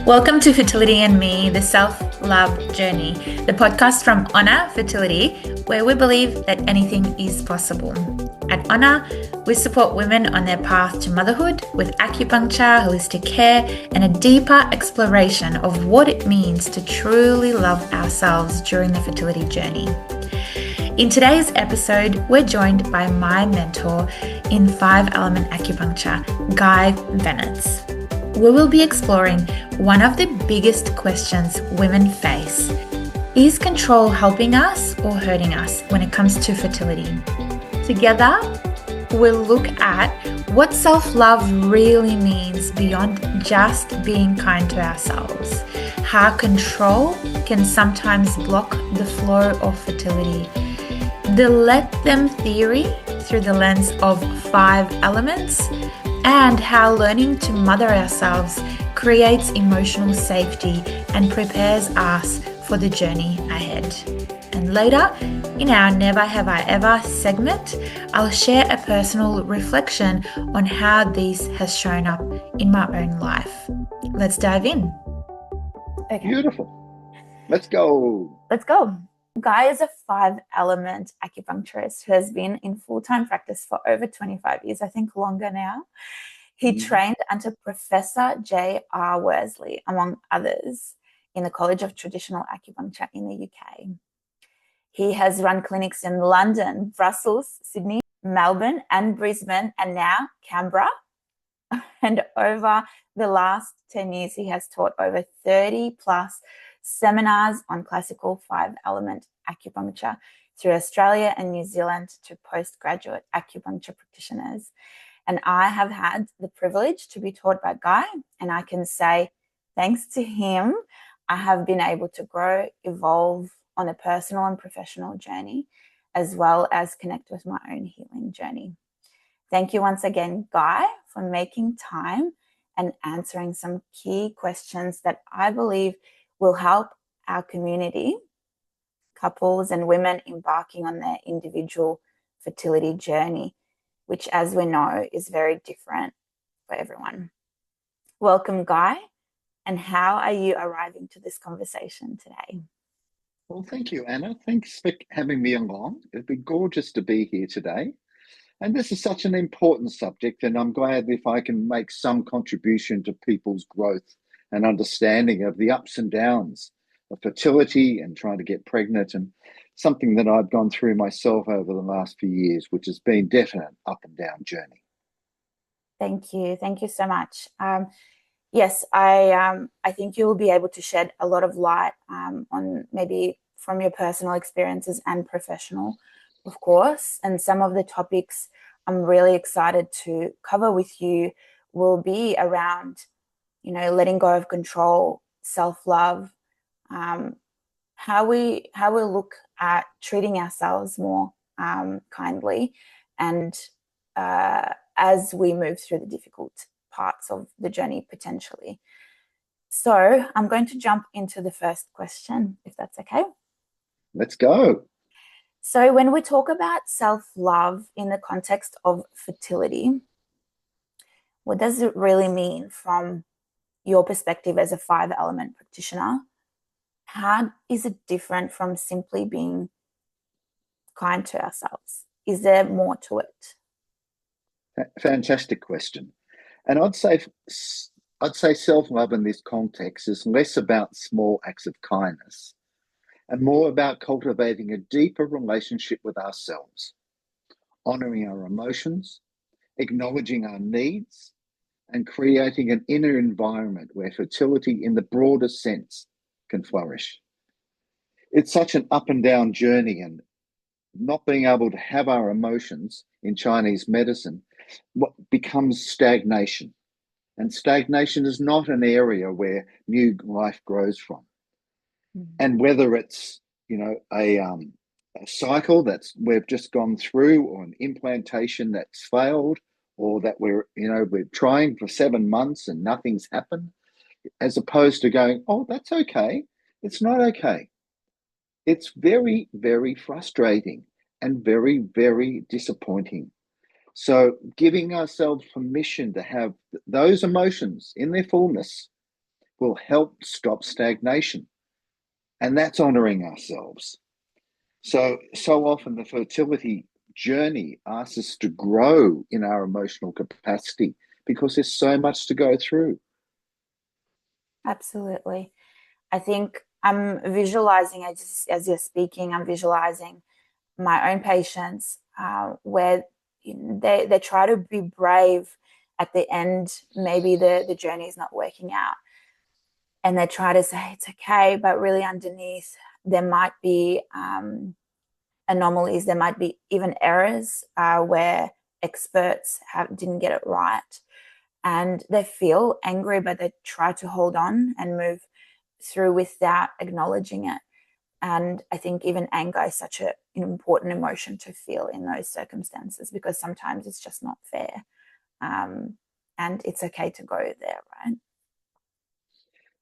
Welcome to Fertility Me, the self-love journey, the podcast from Honor Fertility, where we believe that anything is possible. At Honor, we support women on their path to motherhood with acupuncture, holistic care, and a deeper exploration of what it means to truly love ourselves during the fertility journey. In today's episode, we're joined by my mentor in 5-element acupuncture, Gye Bennetts. We will be exploring one of the biggest questions women face. Is control helping us or hurting us when it comes to fertility? Together, we'll look at what self-love really means beyond just being kind to ourselves, how control can sometimes block the flow of fertility, the let them theory through the lens of 5 elements, and how learning to mother ourselves creates emotional safety and prepares us for the journey ahead. And later, in our Never Have I Ever segment, I'll share a personal reflection on how this has shown up in my own life. Let's dive in. Okay. Beautiful. Let's go. Gye is a 5-element acupuncturist who has been in full-time practice for over 25 years, I think longer now. He trained under Professor J.R. Worsley, among others, in the College of Traditional Acupuncture in the UK. He has run clinics in London, Brussels, Sydney, Melbourne, and Brisbane, and now Canberra. And over the last 10 years, he has taught over 30 plus seminars on classical 5-element acupuncture through Australia and New Zealand to postgraduate acupuncture practitioners. And I have had the privilege to be taught by Gye, and I can say, thanks to him, I have been able to grow, evolve on a personal and professional journey, as well as connect with my own healing journey. Thank you once again, Gye, for making time and answering some key questions that I believe will help our community, couples and women embarking on their individual fertility journey, which, as we know, is very different for everyone. Welcome, Gye, and how are you arriving to this conversation today? Well, thank you, Anna. Thanks for having me along. It'd be gorgeous to be here today. And this is such an important subject, and I'm glad if I can make some contribution to people's growth and understanding of the ups and downs of fertility and trying to get pregnant, and something that I've gone through myself over the last few years, which has been definite up and down journey. Thank you. Thank you so much. Yes, I think you'll be able to shed a lot of light on maybe from your personal experiences and professional, of course. And some of the topics I'm really excited to cover with you will be around, letting go of control, self-love, how we look at treating ourselves more kindly, and as we move through the difficult parts of the journey potentially. So I'm going to jump into the first question, if that's okay. Let's go. So when we talk about self-love in the context of fertility, what does it really mean from your perspective as a 5-element practitioner? How is it different from simply being kind to ourselves? Is there more to it? Fantastic question. And I'd say self-love in this context is less about small acts of kindness and more about cultivating a deeper relationship with ourselves, honoring our emotions, acknowledging our needs, and creating an inner environment where fertility in the broader sense can flourish. It's such an up and down journey, and not being able to have our emotions in Chinese medicine, what becomes stagnation. And stagnation is not an area where new life grows from. And whether it's, a cycle that's we've just gone through, or an implantation that's failed, or that we're trying for 7 months and nothing's happened, as opposed to going, oh, that's okay. It's not okay. It's very, very frustrating and very, very disappointing. So giving ourselves permission to have those emotions in their fullness will help stop stagnation. And that's honoring ourselves. So often the fertility journey asks us to grow in our emotional capacity because there's so much to go through. Absolutely. I think I'm visualizing as you're speaking, I'm visualizing my own patients where they try to be brave at the end. Maybe the journey is not working out, and they try to say it's okay, but really underneath there might be anomalies. There might be even errors where experts didn't get it right, and they feel angry, but they try to hold on and move through without acknowledging it. And I think even anger is such an important emotion to feel in those circumstances, because sometimes it's just not fair. And it's okay to go there, right?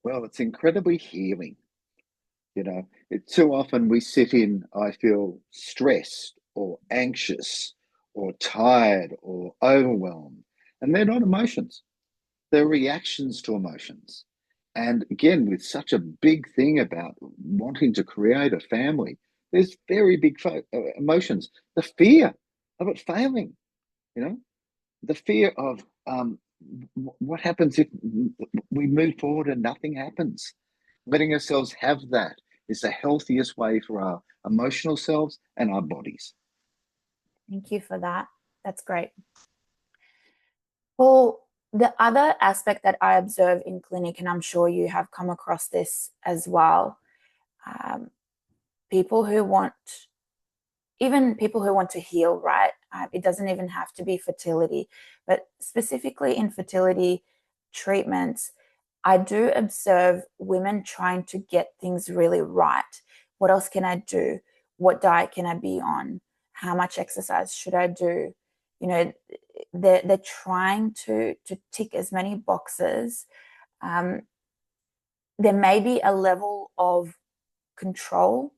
Well, it's incredibly healing. Too often we sit in, I feel stressed or anxious or tired or overwhelmed. And they're not emotions, they're reactions to emotions. And again, with such a big thing about wanting to create a family, there's very big emotions. The fear of it failing, you know, the fear of what happens if we move forward and nothing happens. Letting ourselves have that is the healthiest way for our emotional selves and our bodies. Thank you for that. That's great. Well, the other aspect that I observe in clinic, and I'm sure you have come across this as well, um, people who want, even people who want to heal, right? It doesn't even have to be fertility, but specifically in fertility treatments, I do observe women trying to get things really right. What else can I do? What diet can I be on? How much exercise should I do? You know, they're trying to tick as many boxes. Um, there may be a level of control,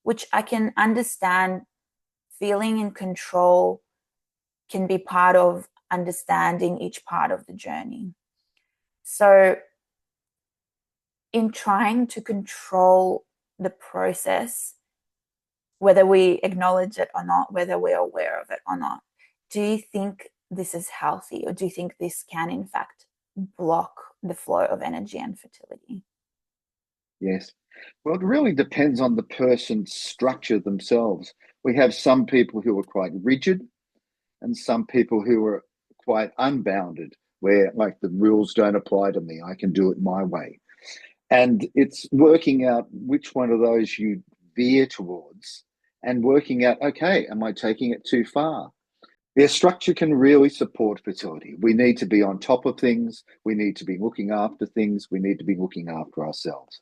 which I can understand. Feeling in control can be part of understanding each part of the journey. So, in trying to control the process, whether we acknowledge it or not, whether we're aware of it or not, do you think this is healthy, or do you think this can, in fact, block the flow of energy and fertility? Yes. Well, it really depends on the person's structure themselves. We have some people who are quite rigid and some people who are quite unbounded, where like the rules don't apply to me. I can do it my way. And it's working out which one of those you veer towards and working out, okay, am I taking it too far? Their structure can really support fertility. We need to be on top of things. We need to be looking after things. We need to be looking after ourselves.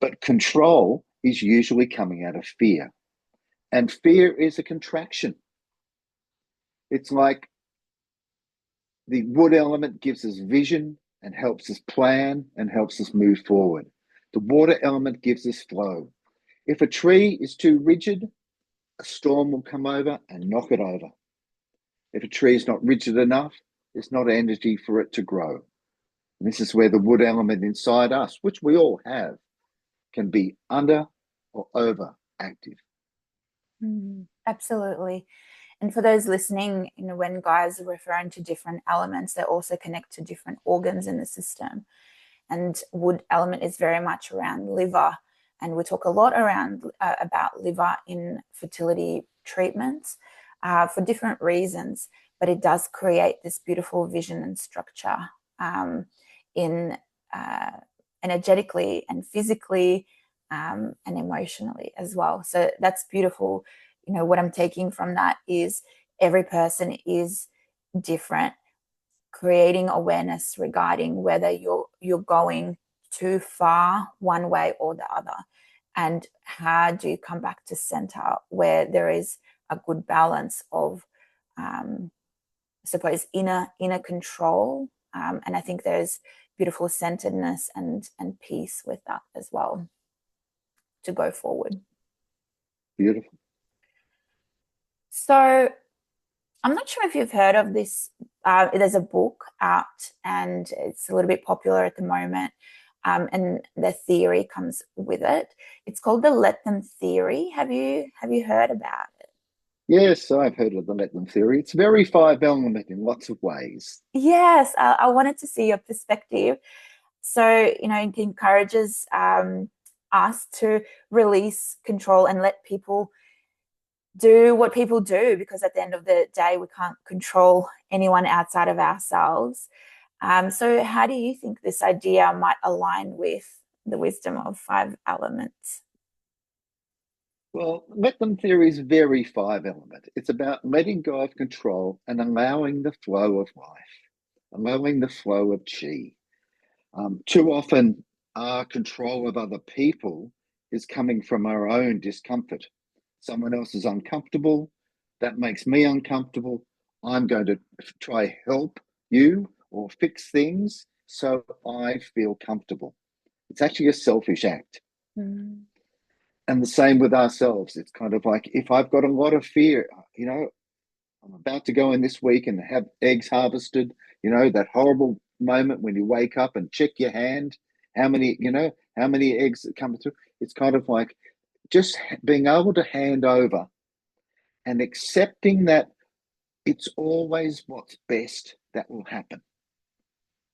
But control is usually coming out of fear. And fear is a contraction. It's like the wood element gives us vision and helps us plan and helps us move forward. The water element gives us flow. If a tree is too rigid, a storm will come over and knock it over. If a tree is not rigid enough, there's not energy for it to grow. And this is where the wood element inside us, which we all have, can be under or over active. Absolutely. And for those listening, when guys are referring to different elements, they also connect to different organs in the system. And wood element is very much around liver. And we talk a lot around about liver in fertility treatments for different reasons, but it does create this beautiful vision and structure in energetically and physically and emotionally as well. So that's beautiful. What I'm taking from that is every person is different. Creating awareness regarding whether you're going too far one way or the other, and how do you come back to center where there is a good balance of I suppose inner control, and I think there's beautiful centeredness and peace with that as well to go forward. Beautiful. So I'm not sure if you've heard of this. There's a book out, and it's a little bit popular at the moment. And the theory comes with it. It's called the Let Them Theory. Have you heard about it? Yes, I've heard of the let them theory. It's very five element in lots of ways. Yes, I wanted to see your perspective. So, it encourages us to release control and let people do what people do, because at the end of the day, we can't control anyone outside of ourselves. So, how do you think this idea might align with the wisdom of five elements? Well, let them theory is very five element. It's about letting go of control and allowing the flow of life, allowing the flow of chi. Too often, our control of other people is coming from our own discomfort. Someone else is uncomfortable. That makes me uncomfortable. I'm going to try help you or fix things so I feel comfortable. It's actually a selfish act. Mm. And the same with ourselves. It's kind of like if I've got a lot of fear, I'm about to go in this week and have eggs harvested, that horrible moment when you wake up and check your hand, how many eggs are coming through. It's kind of like just being able to hand over and accepting that it's always what's best that will happen,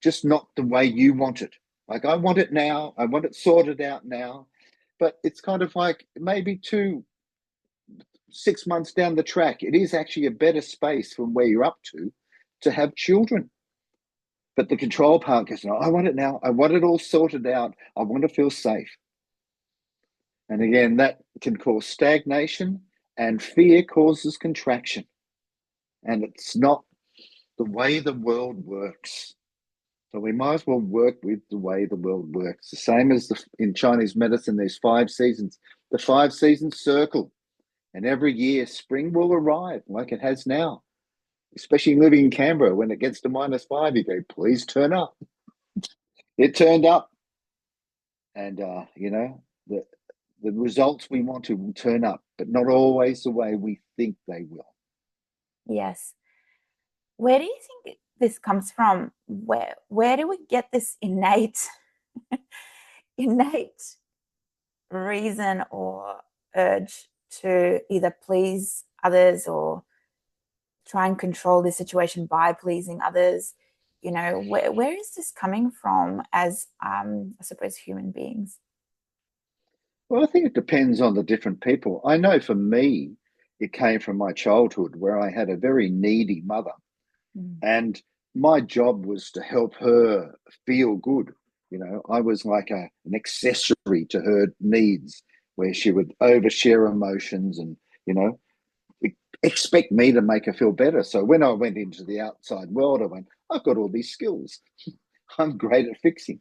just not the way you want it. Like, I want it now, I want it sorted out now. But it's kind of like maybe 6 months down the track, it is actually a better space from where you're up to have children. But the control part goes, no, I want it now. I want it all sorted out. I want to feel safe. And again, that can cause stagnation, and fear causes contraction. And it's not the way the world works. So we might as well work with the way the world works. The same as in Chinese medicine, there's 5 seasons, the 5 season circle. And every year, spring will arrive like it has now, especially living in Canberra. When it gets to -5, you go, please turn up. It turned up. And, the results we want to will turn up, but not always the way we think they will. Yes. Where do you think this comes from? Where do we get this innate reason or urge to either please others or try and control the situation by pleasing others? Where is this coming from as, I suppose, human beings? Well, I think it depends on the different people. I know for me, it came from my childhood where I had a very needy mother. Mm. And my job was to help her feel good. I was like an accessory to her needs, where she would overshare emotions and, you know, expect me to make her feel better. So when I went into the outside world, I went, I've got all these skills. I'm great at fixing,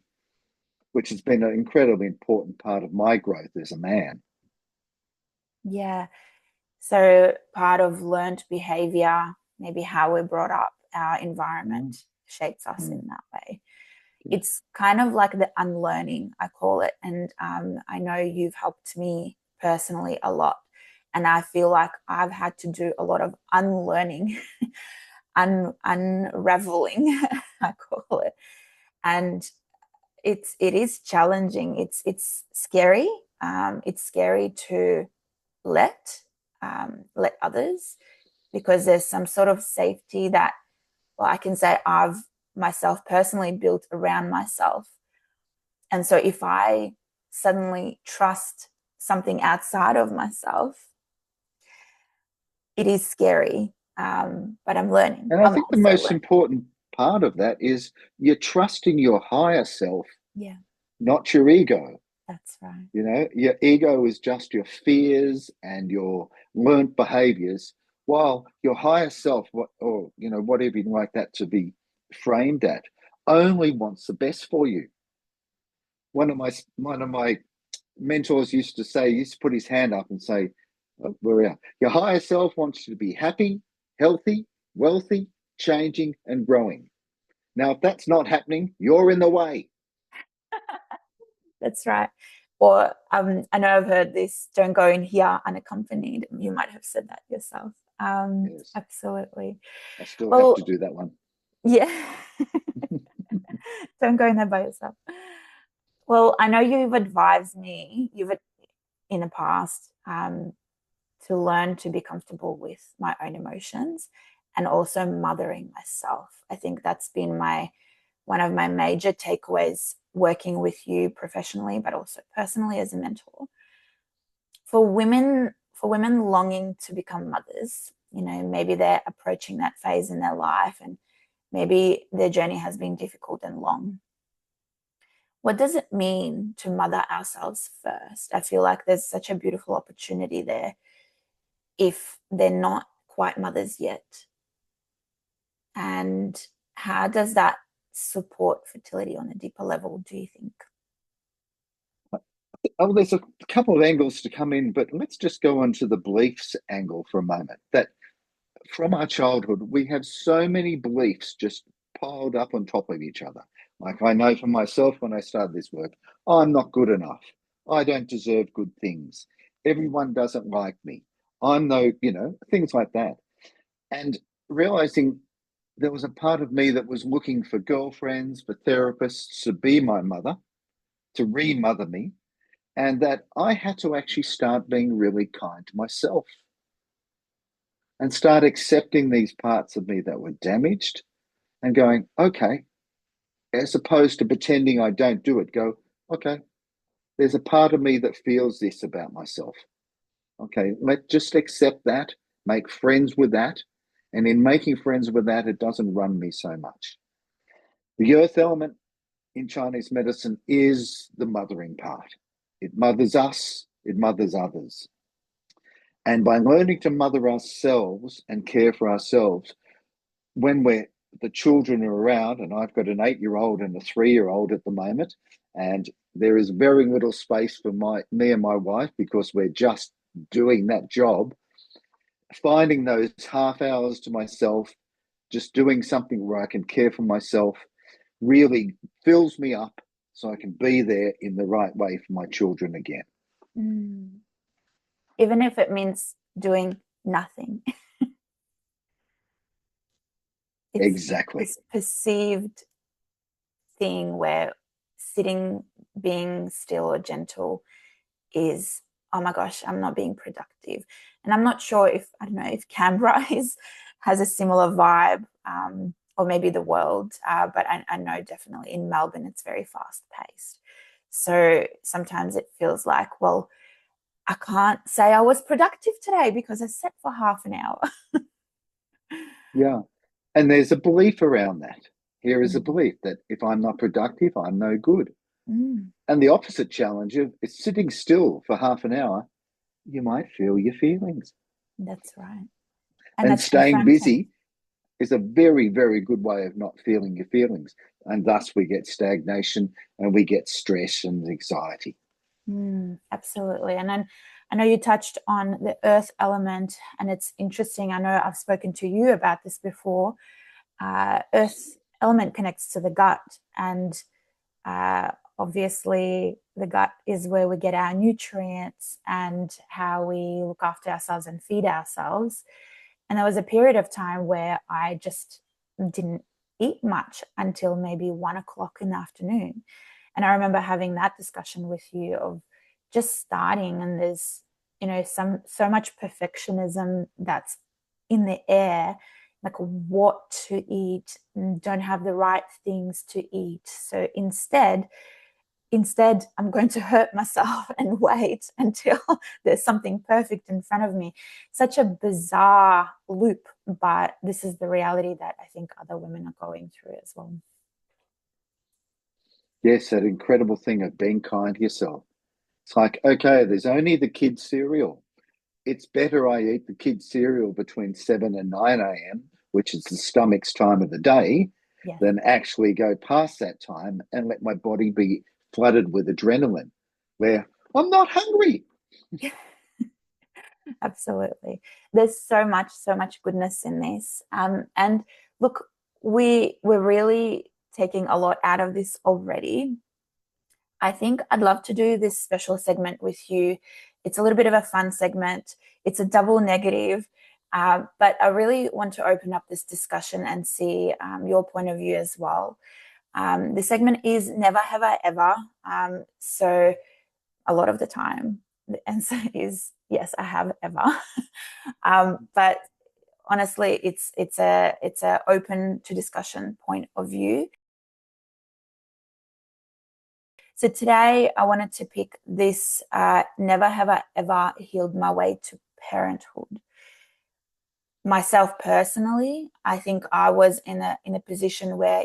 which has been an incredibly important part of my growth as a man. Yeah. So part of learned behavior, maybe how we're brought up, our environment shapes us in that way. It's kind of like the unlearning, I call it. And I know you've helped me personally a lot. And I feel like I've had to do a lot of unlearning, unraveling, I call it. And it is challenging. It's scary. It's scary to let let others, because there's some sort of safety that, well, I can say I've myself personally built around myself. And so if I suddenly trust something outside of myself, it is scary. But I'm learning. And I I'm think the also most learning. important part of that is you're trusting your higher self, Yeah, not your ego. that's right. Your ego is just your fears and your learnt behaviors, while your higher self, or whatever you like that to be framed at, only wants the best for you. One of my mentors used to say, he used to put his hand up and say, where we are, your higher self wants you to be happy, healthy, wealthy, changing, and growing. Now, if that's not happening, you're in the way. That's right. Or I know I've heard this, don't go in here unaccompanied. You might have said that yourself. Yes, Absolutely. I still have to Well, do that one. yeah. Don't go in there by yourself. Well, I know you've advised me, in the past, to learn to be comfortable with my own emotions and also mothering myself. I think that's been one of my major takeaways working with you professionally, but also personally as a mentor. For women longing to become mothers, maybe they're approaching that phase in their life and maybe their journey has been difficult and long. What does it mean to mother ourselves first? I feel like there's such a beautiful opportunity there if they're not quite mothers yet. And how does that support fertility on a deeper level, do you think? Oh, there's a couple of angles to come in, but let's just go on to the beliefs angle for a moment. That from our childhood, we have so many beliefs just piled up on top of each other. Like I know for myself when I started this work, I'm not good enough. I don't deserve good things. Everyone doesn't like me. I'm no, things like that. And realizing there was a part of me that was looking for girlfriends, for therapists to be my mother, to re-mother me, and that I had to actually start being really kind to myself and start accepting these parts of me that were damaged and going, okay, as opposed to pretending I don't do it, go, okay, there's a part of me that feels this about myself. Okay, let just accept that, make friends with that. And in making friends with that, it doesn't run me so much. The earth element in Chinese medicine is the mothering part. It mothers us, it mothers others. And by learning to mother ourselves and care for ourselves, when the children are around, and I've got an 8-year-old and a 3-year-old at the moment, and there is very little space for me and my wife because we're just doing that job. Finding those half hours to myself, just doing something where I can care for myself, really fills me up so I can be there in the right way for my children again. Mm. Even if it means doing nothing. It's Exactly. this perceived thing where sitting, being still or gentle is, oh my gosh, I'm not being productive. And I'm not sure if, I don't know, if Canberra has a similar vibe, or maybe the world, but I know definitely in Melbourne it's very fast paced. So sometimes it feels like, well, I can't say I was productive today because I sat for half an hour. Yeah. And there's a belief around that. Here is a Mm. belief that if I'm not productive, I'm no good. Mm, And the opposite challenge of is sitting still for half an hour, you might feel your feelings. that's right. And And that's staying confronting. busy is a very, very good way of not feeling your feelings. And thus we get stagnation and we get stress and anxiety. Absolutely. And then I know you touched on the earth element, and it's interesting. I know I've spoken to you about this before. Earth element connects to the gut, and uh, obviously, the gut is where we get our nutrients and how we look after ourselves and feed ourselves. And there was a period of time where I just didn't eat much until maybe 1 o'clock in the afternoon. And I remember having that discussion with you of just starting, and there's, so much perfectionism that's in the air, like what to eat, and don't have the right things to eat. So instead I'm going to hurt myself and wait until there's something perfect in front of me. Such a bizarre loop, but this is the reality that I think other women are going through as well. Yes, that incredible thing of being kind to yourself. It's like, okay, there's only the kids' cereal. It's better I eat the kids' cereal between 7 and 9 a.m., which is the stomach's time of the day, Yeah. than actually go past that time and let my body be flooded with adrenaline, where I'm not hungry. Absolutely. There's so much goodness in this. And look, we're really taking a lot out of this already. I think I'd love to do this special segment with you. It's a little bit of a fun segment. It's a double negative. But I really want to open up this discussion and see your point of view as well. This segment is never have I ever. So a lot of the time, the answer is yes, I have ever. But honestly, it's a open to discussion point of view. So today I wanted to pick this never have I ever healed my way to parenthood. Myself personally, I think I was in a position where,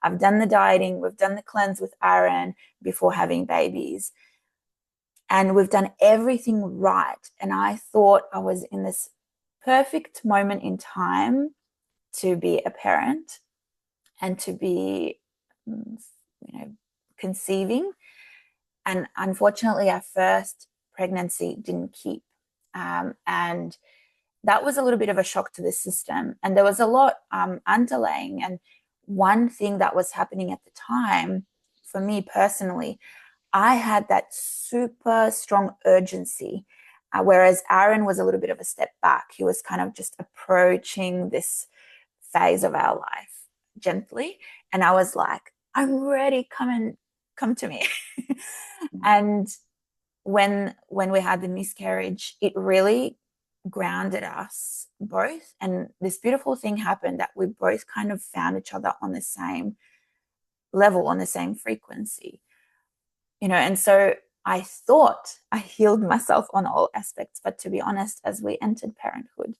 I've done the dieting, we've done the cleanse with Aaron before having babies, and we've done everything right. And I thought I was in this perfect moment in time to be a parent and to be, conceiving. And unfortunately, our first pregnancy didn't keep. And that was a little bit of a shock to the system. And there was a lot underlying. And one thing that was happening at the time, for me personally, I had that super strong urgency, whereas Aaron was a little bit of a step back. He was kind of just approaching this phase of our life gently. And I was like, I'm ready, come to me. And when we had the miscarriage, it really grounded us both. And this beautiful thing happened that we both kind of found each other on the same level, on the same frequency. And so I thought I healed myself on all aspects. But to be honest, as we entered parenthood,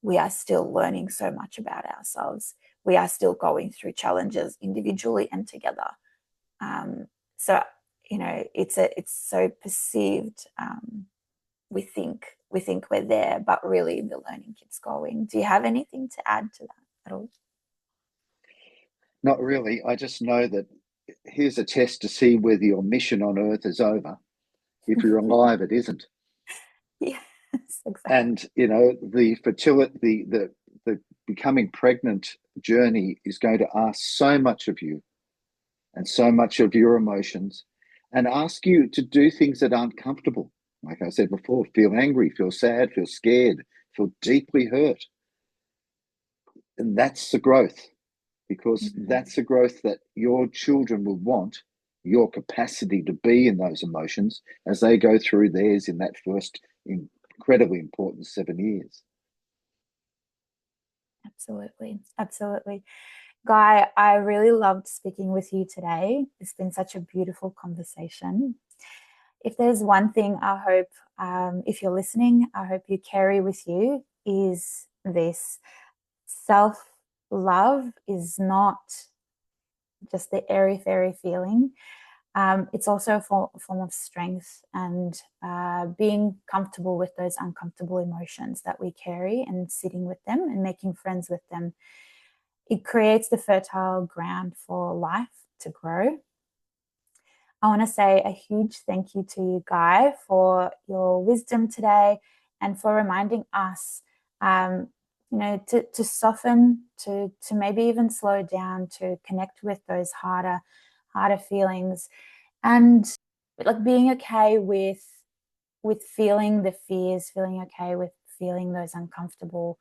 we are still learning so much about ourselves. We are still going through challenges individually and together. So, it's so perceived. We think we're there, but really the learning keeps going. Do you have anything to add to that at all? Not really. I just know that here's a test to see whether your mission on earth is over. If you're alive, it isn't. Yes, exactly. And the fertility, the becoming pregnant journey is going to ask so much of you and so much of your emotions, and ask you to do things that aren't comfortable. Like I said before, feel angry, feel sad, feel scared, feel deeply hurt. And that's the growth, because that's the growth that your children will want, your capacity to be in those emotions as they go through theirs in that first incredibly important 7 years. Absolutely. Gye, I really loved speaking with you today. It's been such a beautiful conversation. If there's one thing I hope, if you're listening, I hope you carry with you is this: self-love is not just the airy-fairy feeling. It's also a form of strength, and being comfortable with those uncomfortable emotions that we carry and sitting with them and making friends with them. It creates the fertile ground for life to grow. I want to say a huge thank you to you, Gye, for your wisdom today and for reminding us, to soften, to maybe even slow down, to connect with those harder feelings, and like being okay with feeling the fears, feeling okay with feeling those uncomfortable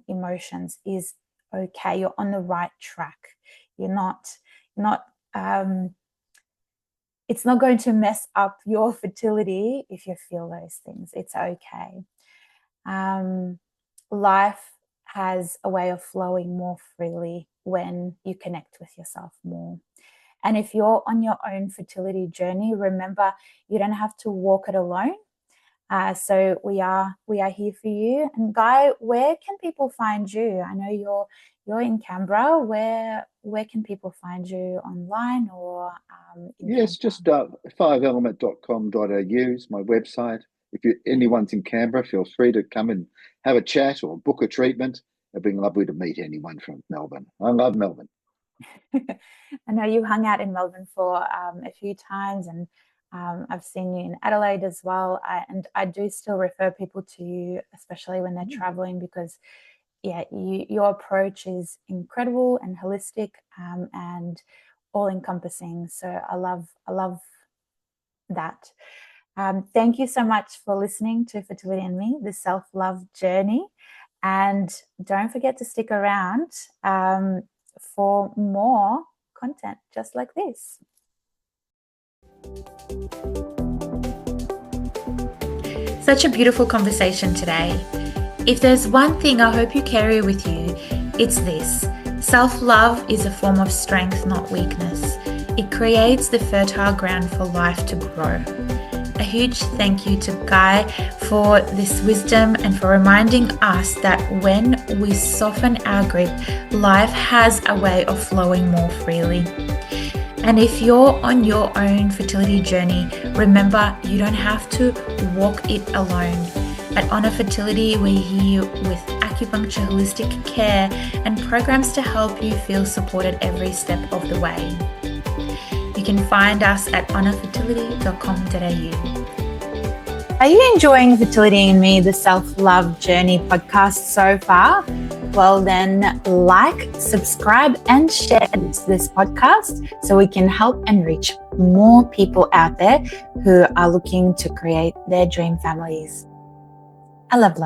emotions is okay. You're on the right track. You're not it's not going to mess up your fertility if you feel those things. It's okay. Life has a way of flowing more freely when you connect with yourself more. And if you're on your own fertility journey, remember, you don't have to walk it alone. So we are here for you. And Gye, where can people find you? I know you're in Canberra. Where can people find you online or in Yes, Canberra? just 5element.com.au is my website. If anyone's in Canberra, feel free to come and have a chat or book a treatment. It'd be lovely to meet anyone from Melbourne. I love Melbourne. I know you hung out in Melbourne for a few times, and I've seen you in Adelaide as well. And I do still refer people to you, especially when they're traveling, because your approach is incredible and holistic and all encompassing. So I love that. Thank you so much for listening to Fertility and Me, the self-love journey. And don't forget to stick around for more content just like this. Such a beautiful conversation today. If there's one thing I hope you carry with you, it's this. Self-love is a form of strength, not weakness. It creates the fertile ground for life to grow. A huge thank you to Gye for this wisdom and for reminding us that when we soften our grip, life has a way of flowing more freely. And if you're on your own fertility journey, remember you don't have to walk it alone. At Honor Fertility, we're here with acupuncture, holistic care, and programs to help you feel supported every step of the way. You can find us at honorfertility.com.au. Are you enjoying Fertility and Me, the Self-Love Journey podcast so far? Well, then like, subscribe, and share this podcast so we can help and reach more people out there who are looking to create their dream families. I love.